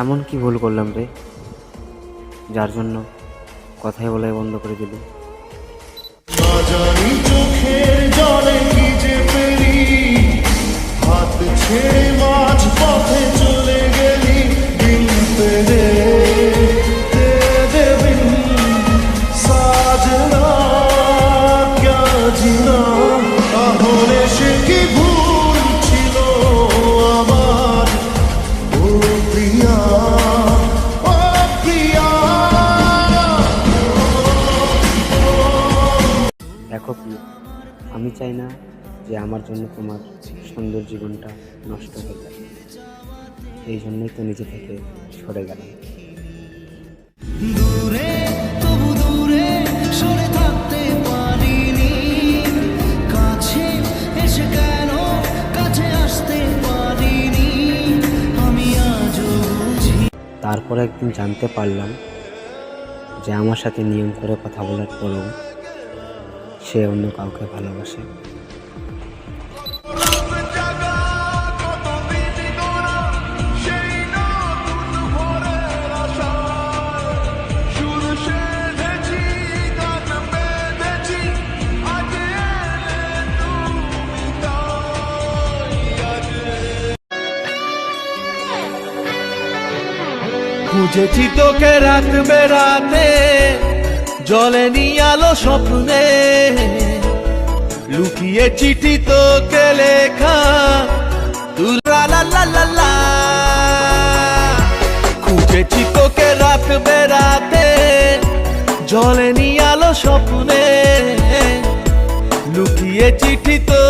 এমন কি ভুল করলাম রে, যার জন্য কথাই বলাই বন্ধ করে দিলি? জানি চোখের জলে কি যে পেরি, হাত ছেড়ে মাঝ পথে চলে গেলি। দিল পেরে দে বিন সাজনা ক্যা জিনা, তাহলে সে কি ভুল ছিল আমার? ও প্রিয়া, ও প্রিয়া। দেখো প্রিয়, আমি চাই না যে আমার জন্য তোমার সুন্দর জীবনটা নষ্ট হয়ে যায়। এই জন্যই তো নিজে থেকে সরে গেলাম। দূরে তবু দূরে সরে থাকতে পারিনি, কাছে এসে কেন কাছে আসতে পারিনি, আমি আজও বুঝি। তারপর একদিন জানতে পারলাম যে আমার সাথে নিয়ম করে কথা বলার পরেও সে অন্য কাউকে ভালোবাসে। খুঁজেছি তোকে রাত বেড়াতে, জলেনি আলো স্বপ্নে, লুকিয়ে চিঠি তোকে লেখা তুলা লা লা লা লা। খুঁজেছি তোকে রাত বেড়াতে, জলেনি আলো স্বপ্নে, লুকিয়ে চিঠি তো